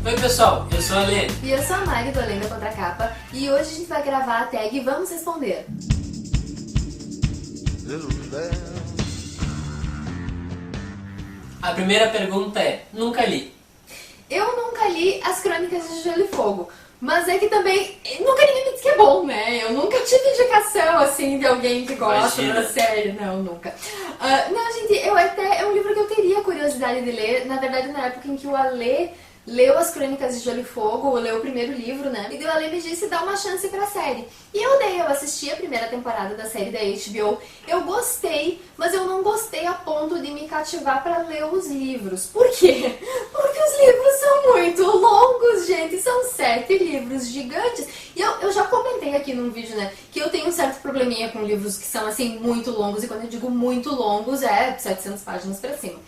Oi pessoal, eu sou a Lê. E eu sou a Mari do Além da Contracapa e hoje a gente vai gravar a tag Vamos Responder. A primeira pergunta é, nunca li. Eu nunca li As Crônicas de Gelo e Fogo, mas é que também nunca ninguém me disse que é bom, né? Eu nunca tive indicação assim de alguém que gosta da série, não, nunca. Não, gente, é um livro que eu teria curiosidade de ler, na verdade na época em que o Alê leu As Crônicas de Gelo e Fogo, leu o primeiro livro, né? E o Alê me disse dá uma chance pra série. E eu assisti a primeira temporada da série da HBO, eu gostei, mas eu não gostei a ponto de me cativar pra ler os livros. Por quê? Porque os livros são muito longos, gente, são 7 livros gigantes. E eu já comentei aqui num vídeo, né, que eu tenho um certo probleminha com livros que são, assim, muito longos, e quando eu digo muito longos, é 700 páginas pra cima.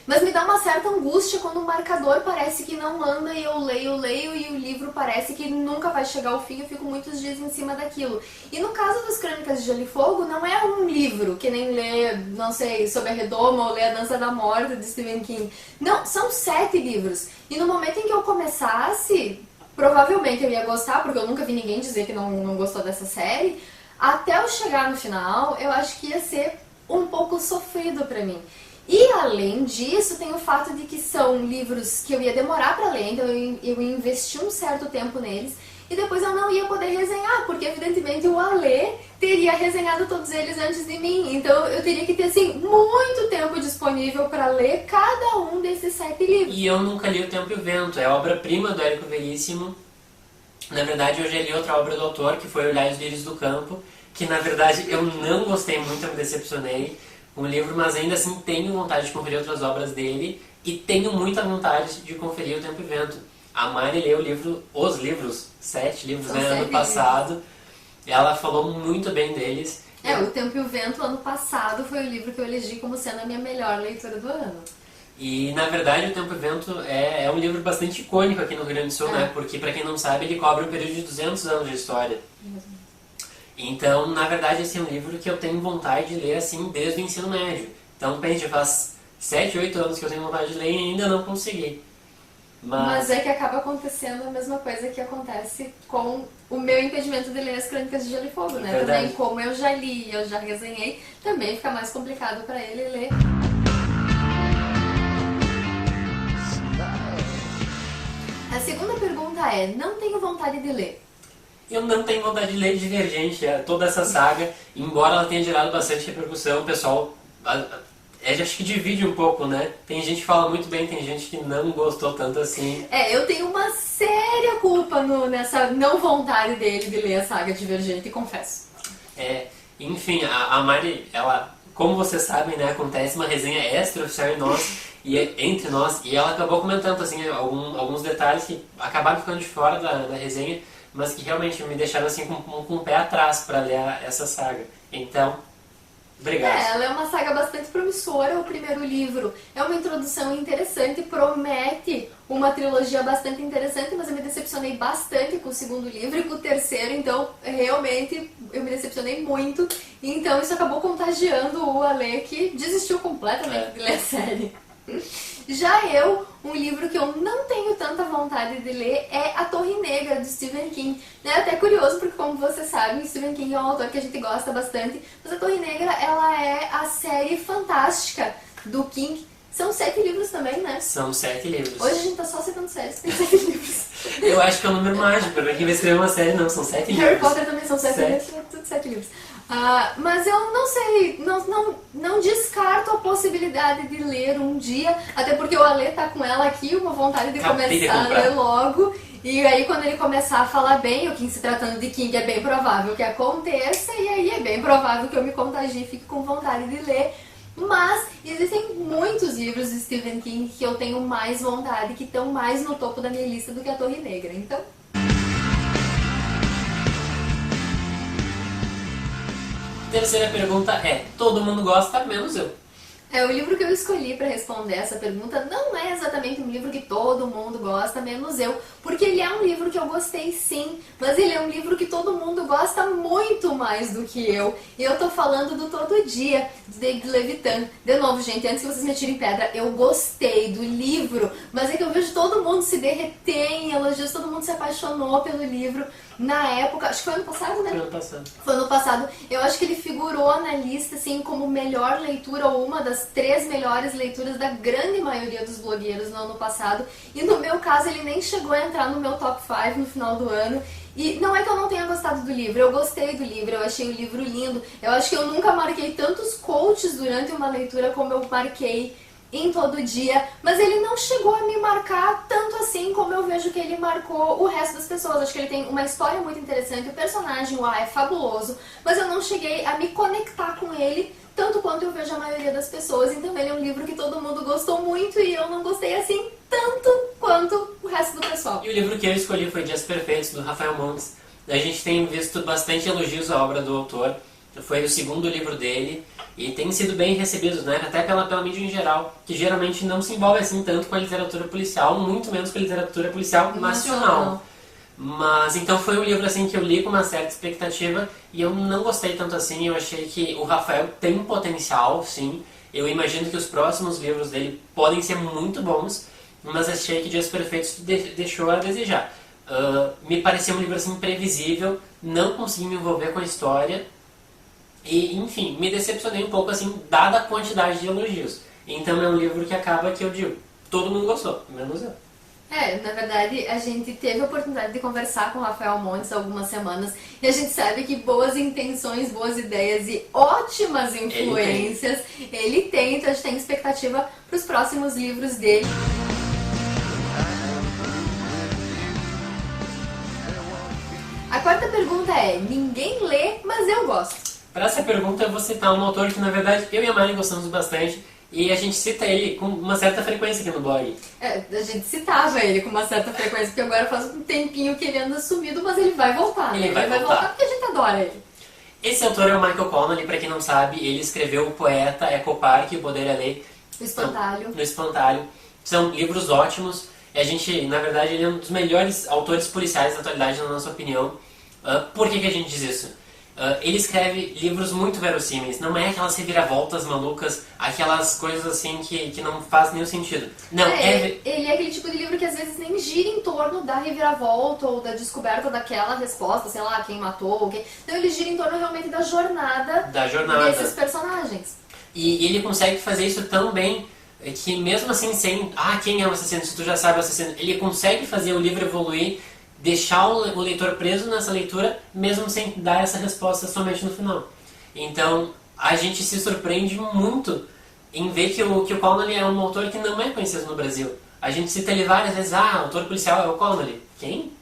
Mas me dá uma certa angústia quando o marcador parece que não anda e eu leio e o livro parece que nunca vai chegar ao fim, eu fico muitos dias em cima daquilo. E no caso das Crônicas de Gelo e Fogo, não é um livro que nem ler, não sei, Sob a Redoma ou ler A Dança da Morte de Stephen King. Não, são 7 livros. E no momento em que eu começasse, provavelmente eu ia gostar, porque eu nunca vi ninguém dizer que não gostou dessa série. Até eu chegar no final, eu acho que ia ser um pouco sofrido pra mim. E além disso, tem o fato de que são livros que eu ia demorar pra ler, então eu ia investir um certo tempo neles, e depois eu não ia poder resenhar, porque evidentemente o Alê teria resenhado todos eles antes de mim, então eu teria que ter assim, muito tempo disponível pra ler cada um desses 7 livros. E eu nunca li O Tempo e o Vento, é a obra-prima do Érico Veríssimo. Na verdade eu já li outra obra do autor, que foi Olhar os Lírios do Campo, que na verdade eu não gostei muito, eu me decepcionei com o livro, mas ainda assim tenho vontade de conferir outras obras dele e tenho muita vontade de conferir O Tempo e o Vento. A Mari leu os livros, 7 livros, né, ano passado. Ela falou muito bem deles. O Tempo e o Vento, ano passado, foi o livro que eu elegi como sendo a minha melhor leitura do ano. E, na verdade, O Tempo e o Vento é um livro bastante icônico aqui no Rio Grande do Sul, né? Porque, pra quem não sabe, ele cobre um período de 200 anos de história. Então, na verdade, esse é um livro que eu tenho vontade de ler, assim, desde o ensino médio. Então, já faz 7, 8 anos que eu tenho vontade de ler e ainda não consegui. Mas é que acaba acontecendo a mesma coisa que acontece com o meu impedimento de ler As Crônicas de Gelo e Fogo, né? Verdade. Também, como eu já li e eu já resenhei, também fica mais complicado pra ele ler. A segunda pergunta é, não tenho vontade de ler. Eu não tenho vontade de ler Divergente, toda essa saga, embora ela tenha gerado bastante repercussão, o pessoal acho que divide um pouco, né? Tem gente que fala muito bem, tem gente que não gostou tanto assim. Eu tenho uma séria culpa nessa não vontade dele de ler a saga Divergente, confesso. Enfim, a Mari, ela, como vocês sabem, né, acontece uma resenha extra-oficial entre nós, e ela acabou comentando assim, alguns detalhes que acabaram ficando de fora da resenha, mas que realmente me deixaram assim com o pé atrás para ler essa saga. Então, obrigado. Ela é uma saga bastante promissora, o primeiro livro é uma introdução interessante, promete uma trilogia bastante interessante, mas eu me decepcionei bastante com o segundo livro e com o terceiro, então realmente eu me decepcionei muito, então isso acabou contagiando o Alê, que desistiu completamente de ler a série. Já um livro que eu não tenho tanta vontade de ler é A Torre Negra, de Stephen King. É até curioso, porque como vocês sabem, Stephen King é um autor que a gente gosta bastante, mas A Torre Negra, ela é a série fantástica do King. São 7 livros também, né? São 7 livros. Hoje a gente tá só citando séries, tem 7 livros. Eu acho que é um número mágico, pra quem vai escrever uma série não, são 7 livros. Harry Potter também são 7 livros, tudo 7 livros. Mas eu não sei, não descarto a possibilidade de ler um dia, até porque o Alê tá com ela aqui, uma vontade de começar a ler logo, e aí quando ele começar a falar bem, o King se tratando de King, é bem provável que aconteça, e aí é bem provável que eu me contagie e fique com vontade de ler. Mas existem muitos livros de Stephen King que eu tenho mais vontade, que estão mais no topo da minha lista do que A Torre Negra, então... Terceira pergunta é, todo mundo gosta, menos eu. O livro que eu escolhi para responder essa pergunta não é exatamente um livro que todo mundo gosta, menos eu, porque ele é um livro que eu gostei sim, mas ele é um livro que todo mundo gosta muito mais do que eu. E eu tô falando do Todo Dia, de David Levitan. De novo, gente, antes que vocês me tirem pedra, eu gostei do livro, mas é que eu vejo todo mundo se derreter em elogios, todo mundo se apaixonou pelo livro. Na época, acho que foi ano passado, né? Foi ano passado. Foi ano passado. Eu acho que ele figurou na lista, assim, como melhor leitura ou uma das 3 melhores leituras da grande maioria dos blogueiros no ano passado. E no meu caso, ele nem chegou a entrar no meu top 5 no final do ano. E não é que eu não tenha gostado do livro, eu gostei do livro, eu achei o livro lindo. Eu acho que eu nunca marquei tantos quotes durante uma leitura como eu marquei em Todo Dia, mas ele não chegou a me marcar tanto assim como eu vejo que ele marcou o resto das pessoas. Acho que ele tem uma história muito interessante, o personagem, o A, é fabuloso, mas eu não cheguei a me conectar com ele tanto quanto eu vejo a maioria das pessoas. Então ele é um livro que todo mundo gostou muito e eu não gostei assim tanto quanto o resto do pessoal. E o livro que eu escolhi foi Dias Perfeitos, do Rafael Montes. A gente tem visto bastante elogios à obra do autor. Foi o segundo livro dele e tem sido bem recebido, né? Até pela mídia em geral, que geralmente não se envolve assim tanto com a literatura policial, muito menos com a literatura policial nacional. Mas então foi um livro assim que eu li com uma certa expectativa e eu não gostei tanto assim. Eu achei que o Rafael tem um potencial, sim. Eu imagino que os próximos livros dele podem ser muito bons, mas achei que Dias Perfeitos deixou a desejar. Me pareceu um livro assim previsível, não consegui me envolver com a história. E, enfim, me decepcionei um pouco, assim, dada a quantidade de elogios. Então é um livro que acaba que eu digo, todo mundo gostou, menos eu. Na verdade, a gente teve a oportunidade de conversar com o Rafael Montes há algumas semanas e a gente sabe que boas intenções, boas ideias e ótimas influências ele tem, então a gente tem expectativa para os próximos livros dele. A quarta pergunta é, ninguém lê, mas eu gosto. Para essa pergunta eu vou citar um autor que na verdade eu e a Mari gostamos bastante e a gente cita ele com uma certa frequência aqui no blog. A gente citava ele com uma certa frequência, porque agora faz um tempinho que ele anda sumido, mas ele vai voltar. Ele vai voltar porque a gente adora ele. Esse autor é o Michael Connelly, para quem não sabe, ele escreveu O Poeta, Echo Park e O Poder e a Lei. O Espantalho. No Espantalho. São livros ótimos. A gente, na verdade, ele é um dos melhores autores policiais da atualidade, na nossa opinião. Por que a gente diz isso? Ele escreve livros muito verossímeis, não é aquelas reviravoltas malucas, aquelas coisas assim que não faz nenhum sentido. Não, ele é aquele tipo de livro que às vezes nem gira em torno da reviravolta ou da descoberta daquela resposta, sei lá, quem matou ou quem... Então ele gira em torno realmente da jornada desses personagens. E ele consegue fazer isso tão bem que mesmo assim sem... quem é o assassino? Se tu já sabe o assassino, ele consegue fazer o livro evoluir, deixar o leitor preso nessa leitura, mesmo sem dar essa resposta somente no final. Então, a gente se surpreende muito em ver que o Connelly é um autor que não é conhecido no Brasil. A gente cita ele várias vezes, autor policial é o Connelly. Quem?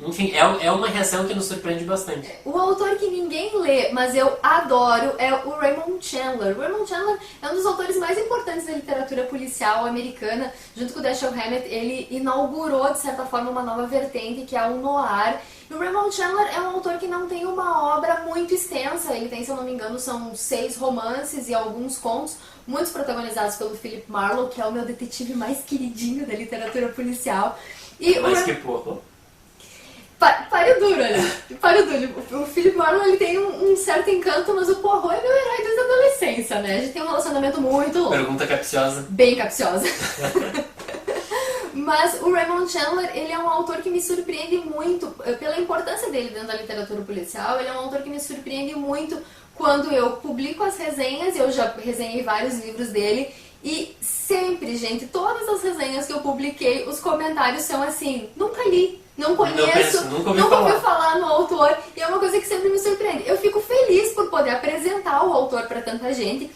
Enfim, é uma reação que nos surpreende bastante. O autor que ninguém lê, mas eu adoro, é o Raymond Chandler. O Raymond Chandler é um dos autores mais importantes da literatura policial americana. Junto com o Dashiell Hammett, ele inaugurou, de certa forma, uma nova vertente, que é o noir. E o Raymond Chandler é um autor que não tem uma obra muito extensa. Ele tem, se eu não me engano, são 6 romances e alguns contos, muitos protagonizados pelo Philip Marlowe, que é o meu detetive mais queridinho da literatura policial. Mas que porra! Pare o duro, olha. Pare o duro. O Philip Marlowe ele tem um certo encanto, mas o Poirot é meu herói desde a adolescência, né? A gente tem um relacionamento muito longo. Pergunta capciosa. Bem capciosa. Mas o Raymond Chandler, ele é um autor que me surpreende muito, pela importância dele dentro da literatura policial, ele é um autor que me surpreende muito quando eu publico as resenhas, eu já resenhei vários livros dele, e sempre, gente, todas as resenhas que eu publiquei, os comentários são assim, nunca li. Não conheço, nunca ouvi falar no autor, e é uma coisa que sempre me surpreende. Eu fico feliz por poder apresentar o autor para tanta gente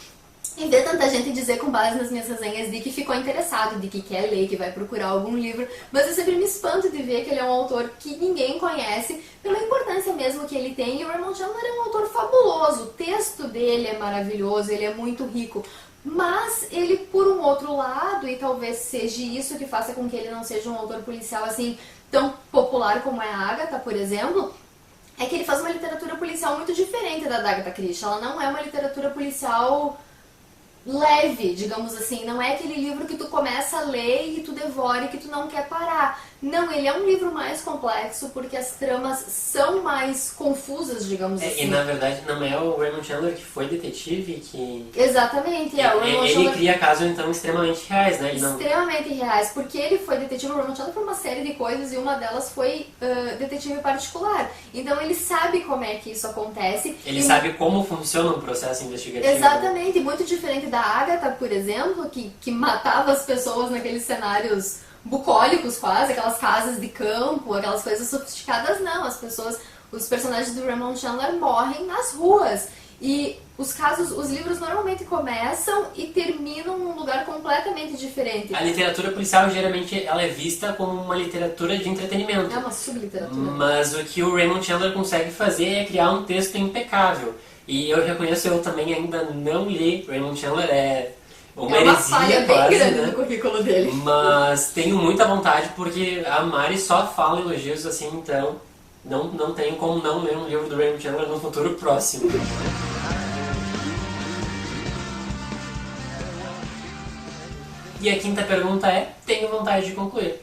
e ver tanta gente dizer com base nas minhas resenhas de que ficou interessado, de que quer ler, que vai procurar algum livro, mas eu sempre me espanto de ver que ele é um autor que ninguém conhece, pela importância mesmo que ele tem, e o Raymond Chandler é um autor fabuloso, o texto dele é maravilhoso, ele é muito rico. Mas ele, por um outro lado, e talvez seja isso que faça com que ele não seja um autor policial assim tão popular como é a Agatha, por exemplo, é que ele faz uma literatura policial muito diferente da Agatha Christie. Ela não é uma literatura policial leve, digamos assim. Não é aquele livro que tu começa a ler e tu devora e que tu não quer parar. Não, ele é um livro mais complexo porque as tramas são mais confusas, digamos assim. E na verdade não é o Raymond Chandler que foi detetive que... Exatamente, é. O Raymond Ele Chandler... cria casos então extremamente reais, né? Extremamente reais, porque ele foi detetive. O Raymond Chandler foi uma série de coisas e uma delas foi detetive particular. Então ele sabe como é que isso acontece. Ele sabe como funciona um processo investigativo. Exatamente, muito diferente da Agatha, por exemplo, que matava as pessoas naqueles cenários bucólicos quase, aquelas casas de campo, aquelas coisas sofisticadas. Não, as pessoas, os personagens do Raymond Chandler morrem nas ruas. E os livros normalmente começam e terminam num lugar completamente diferente. A literatura policial geralmente ela é vista como uma literatura de entretenimento. É uma subliteratura. Mas o que o Raymond Chandler consegue fazer é criar um texto impecável. E eu reconheço, eu também ainda não li Raymond Chandler, é uma falha bem quase, grande né? no currículo dele. Mas tenho muita vontade porque a Mari só fala elogios assim, então não tenho como não ler um livro do Raymond Chandler no futuro próximo. E a quinta pergunta é, tenho vontade de concluir.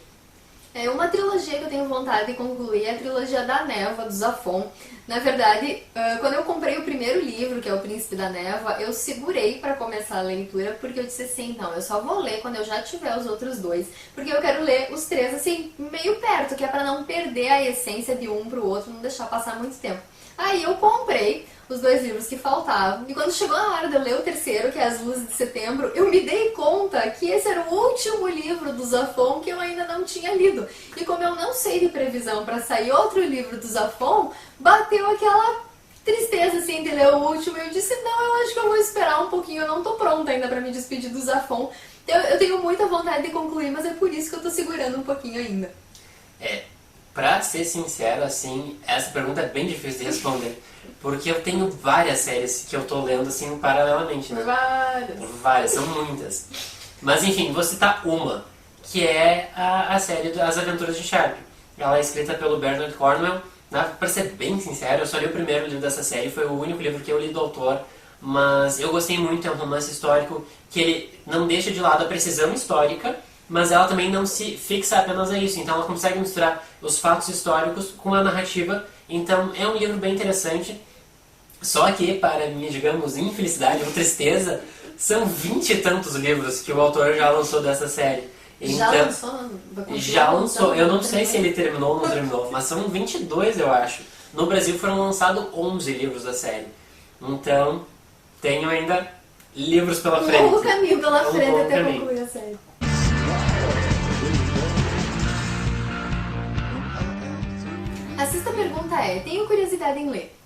É uma trilogia que eu tenho vontade de concluir, é a trilogia da Névoa, do Zafon. Na verdade, quando eu comprei o primeiro livro, que é O Príncipe da Névoa, eu segurei para começar a leitura, porque eu disse assim, não, eu só vou ler quando eu já tiver os outros dois, porque eu quero ler os três assim, meio perto, que é para não perder a essência de um pro outro, não deixar passar muito tempo. Aí eu comprei os dois livros que faltavam, e quando chegou a hora de eu ler o terceiro, que é As Luzes de Setembro, eu me dei conta que esse era o último livro do Zafon que eu ainda não tinha lido. E como eu não sei de previsão para sair outro livro do Zafon, bateu aquela tristeza assim de ler o último, e eu disse, não, eu acho que eu vou esperar um pouquinho, eu não tô pronta ainda para me despedir do Zafon. Eu tenho muita vontade de concluir, mas é por isso que eu tô segurando um pouquinho ainda. Pra ser sincero, assim, essa pergunta é bem difícil de responder. Porque eu tenho várias séries que eu tô lendo, assim, paralelamente, né? Várias, são muitas. Mas, enfim, vou citar uma, que é a série As Aventuras de Sharpe. Ela é escrita pelo Bernard Cornwell. Pra ser bem sincero, eu só li o primeiro livro dessa série, foi o único livro que eu li do autor. Mas eu gostei muito, é um romance histórico que ele não deixa de lado a precisão histórica, mas ela também não se fixa apenas a isso. Então ela consegue misturar os fatos históricos com a narrativa. Então é um livro bem interessante. Só que, para minha, digamos, infelicidade ou tristeza, são 20 e tantos livros que o autor já lançou dessa série. Já então, lançou? Já lançou. Eu não sei se ele terminou ou não terminou, mas são 22, eu acho. No Brasil foram lançados 11 livros da série. Então, tenho ainda livros pela frente. Um longo caminho pela frente até caminho. concluir a série. A sexta pergunta é, tenho curiosidade em ler?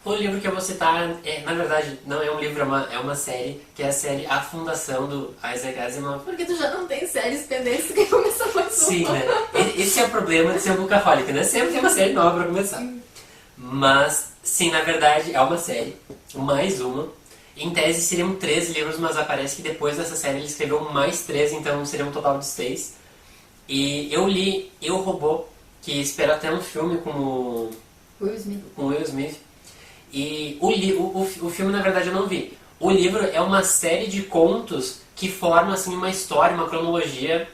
O livro que eu vou citar, na verdade, não é um livro, é uma série, que é a série A Fundação, do Isaac Asimov. Porque tu já não tem séries pendentes, tu quer começar mais uma. Sim, né? Esse é o problema de ser um workaholic, né? Sempre tem uma série nova pra começar. Mas, sim, na verdade, é uma série, mais uma. Em tese seriam 13 livros, mas aparece que depois dessa série ele escreveu mais 13, então seria um total de 6. E eu li Eu, Robô, que espera até um filme com o Will Smith. E o filme, na verdade, eu não vi. O livro é uma série de contos que forma assim, uma história, uma cronologia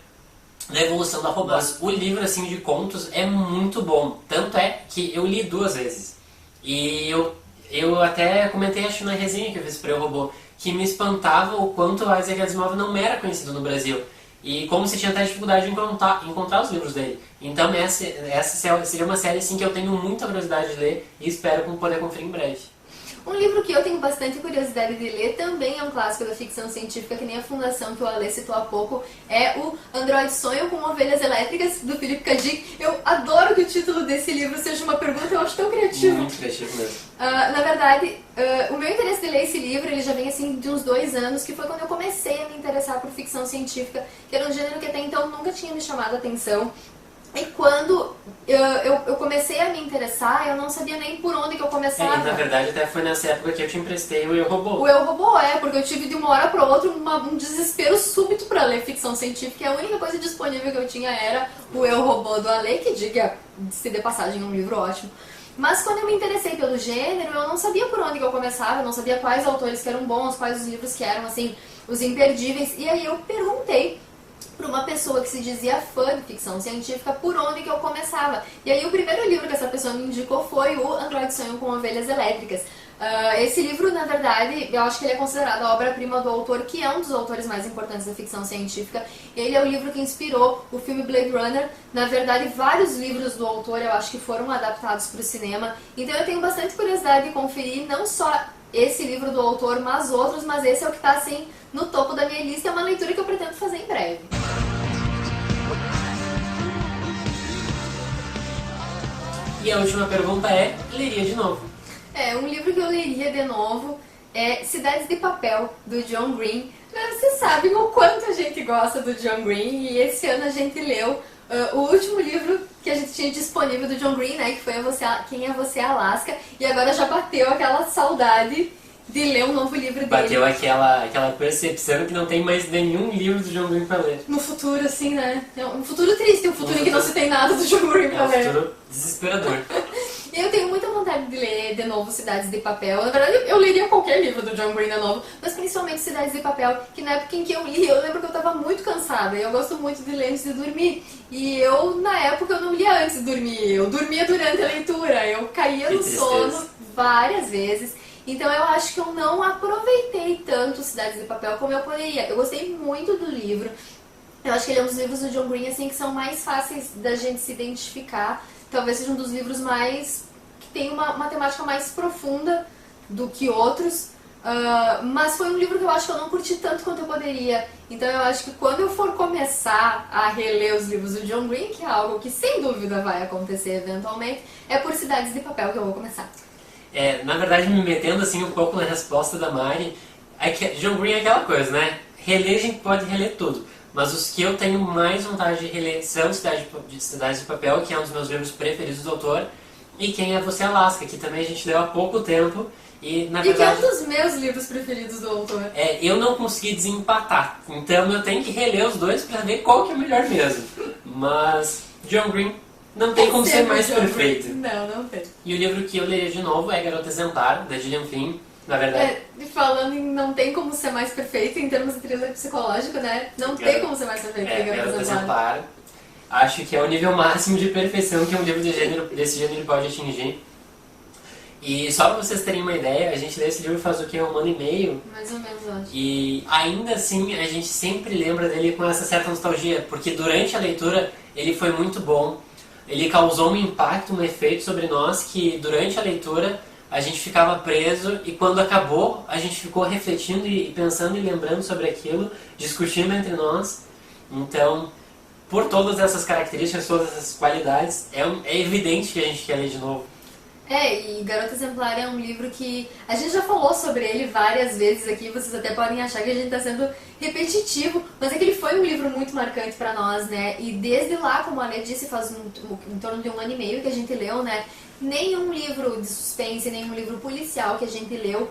da evolução da robôs. O livro assim, de contos é muito bom. Tanto é que eu li 2 vezes. E eu até comentei, acho, na resenha que eu fiz para o Robô, que me espantava o quanto o Isaac Asimov não era conhecido no Brasil. E como se tinha até dificuldade de encontrar os livros dele. Então essa seria uma série assim, que eu tenho muita curiosidade de ler e espero poder conferir em breve. Um livro que eu tenho bastante curiosidade de ler, também é um clássico da ficção científica, que nem a Fundação que o Ale citou há pouco, é o Android Sonho com Ovelhas Elétricas, do Philip K. Dick. Eu adoro que o título desse livro seja uma pergunta, eu acho tão criativo. Muito criativo mesmo. Na verdade, o meu interesse de ler esse livro, ele já vem assim de uns 2 anos, que foi quando eu comecei a me interessar por ficção científica, que era um gênero que até então nunca tinha me chamado a atenção. E quando eu comecei a me interessar, eu não sabia nem por onde que eu começava. Na verdade, até foi nessa época que eu te emprestei o Eu, Robô. O Eu, Robô, porque eu tive de uma hora para outra um desespero súbito para ler ficção científica, e a única coisa disponível que eu tinha era o Eu, Robô, do Ale, que diga, se de passagem, é um livro ótimo. Mas quando eu me interessei pelo gênero, eu não sabia por onde que eu começava, eu não sabia quais autores que eram bons, quais os livros que eram, assim, os imperdíveis. E aí eu perguntei para uma pessoa que se dizia fã de ficção científica por onde que eu começava. E aí o primeiro livro que essa pessoa me indicou foi o Android Sonho com Ovelhas Elétricas. Esse livro, na verdade, eu acho que ele é considerado a obra-prima do autor, que é um dos autores mais importantes da ficção científica. Ele é o livro que inspirou o filme Blade Runner. Na verdade, vários livros do autor eu acho que foram adaptados para o cinema. Então eu tenho bastante curiosidade de conferir não só esse livro do autor, mas outros, mas esse é o que está assim no topo da minha lista. É uma leitura que eu pretendo fazer em breve. E a última pergunta é, leria de novo? Um livro que eu leria de novo é Cidades de Papel, do John Green. Vocês sabem o quanto a gente gosta do John Green, e esse ano a gente leu o último livro que a gente tinha disponível do John Green, né, que foi Quem é Você, Alaska, e agora já bateu aquela saudade de ler um novo livro dele. Bateu aquela percepção que não tem mais nenhum livro do John Green pra ler. No futuro, assim, né? Um futuro triste, um futuro em que não se tem nada do John Green pra ler. Um futuro desesperador. Eu tenho muita vontade de ler de novo Cidades de Papel. Na verdade, eu leria qualquer livro do John Green de novo, mas principalmente Cidades de Papel, que na época em que eu li, eu lembro que eu estava muito cansada, e eu gosto muito de ler antes de dormir. E eu, na época, eu não lia antes de dormir, eu dormia durante a leitura, eu caía no sono várias vezes. Então eu acho que eu não aproveitei tanto Cidades de Papel como eu poderia. Eu gostei muito do livro. Eu acho que ele é um dos livros do John Green assim, que são mais fáceis da gente se identificar. Talvez seja um dos livros mais que tem uma temática mais profunda do que outros. Mas foi um livro que eu acho que eu não curti tanto quanto eu poderia. Então eu acho que quando eu for começar a reler os livros do John Green, que é algo que sem dúvida vai acontecer eventualmente, é por Cidades de Papel que eu vou começar. Na verdade, me metendo assim um pouco na resposta da Mari, é que John Green é aquela coisa, né? Reler, a gente pode reler tudo, mas os que eu tenho mais vontade de reler são Cidades de Papel, que é um dos meus livros preferidos do autor, e Quem é Você, Alaska, que também a gente leu há pouco tempo, e na verdade... que é um dos meus livros preferidos do autor. Eu não consegui desempatar, então eu tenho que reler os dois pra ver qual que é o melhor mesmo. Mas John Green não tem como ser mais perfeito. Não tem. E o livro que eu leria de novo é Garota Exemplar, da Gillian Flynn, na verdade. Falando em não tem como ser mais perfeito, em termos de thriller psicológico, né? Não tem como ser mais perfeito que Garota Exemplar. Acho que é o nível máximo de perfeição que um livro desse gênero pode atingir. E só pra vocês terem uma ideia, a gente lê esse livro faz o quê? 1 ano e meio? Mais ou menos, eu acho. E ainda assim, a gente sempre lembra dele com essa certa nostalgia, porque durante a leitura ele foi muito bom. Ele causou um impacto, um efeito sobre nós que durante a leitura a gente ficava preso e quando acabou a gente ficou refletindo e pensando e lembrando sobre aquilo, discutindo entre nós. Então, por todas essas características, todas essas qualidades, é evidente que a gente quer ler de novo. E Garota Exemplar é um livro que a gente já falou sobre ele várias vezes aqui, vocês até podem achar que a gente está sendo repetitivo, mas é que ele foi um livro muito marcante para nós, né? E desde lá, como a Lê disse, faz em torno de 1 ano e meio que a gente leu, né? Nenhum livro de suspense, nenhum livro policial que a gente leu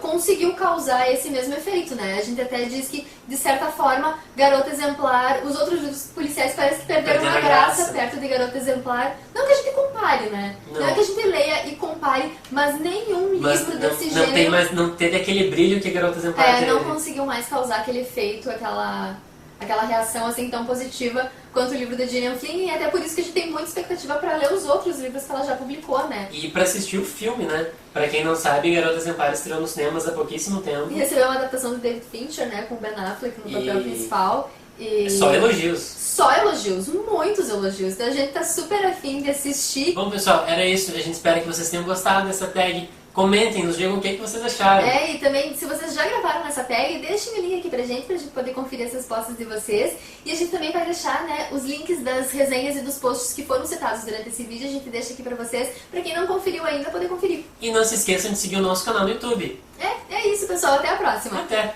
conseguiu causar esse mesmo efeito, né? A gente até diz que, de certa forma, Garota Exemplar, os outros livros policiais parecem que perderam a graça perto de Garota Exemplar. Não que a gente compare, né? Não é que a gente leia e compare, mas nenhum livro desse gênero... Não teve aquele brilho que Garota Exemplar teve. Não conseguiu mais causar aquele efeito, aquela reação assim tão positiva quanto o livro da Gillian Flynn, e até por isso que a gente tem muita expectativa para ler os outros livros que ela já publicou, né? E para assistir o filme, né? Pra quem não sabe, Garota Exemplar estreou nos cinemas há pouquíssimo tempo. E recebeu uma adaptação do David Fincher, né? Com Ben Affleck no papel principal. E... Só elogios. Só elogios, muitos elogios. Então a gente tá super afim de assistir. Bom, pessoal, era isso. A gente espera que vocês tenham gostado dessa tag. Comentem, nos digam o que vocês acharam. E também, se vocês já gravaram essa tag, deixem o link aqui pra gente poder conferir as respostas de vocês. E a gente também vai deixar, né, os links das resenhas e dos posts que foram citados durante esse vídeo. A gente deixa aqui pra vocês, pra quem não conferiu ainda, poder conferir. E não se esqueçam de seguir o nosso canal no YouTube. É isso, pessoal. Até a próxima. Até!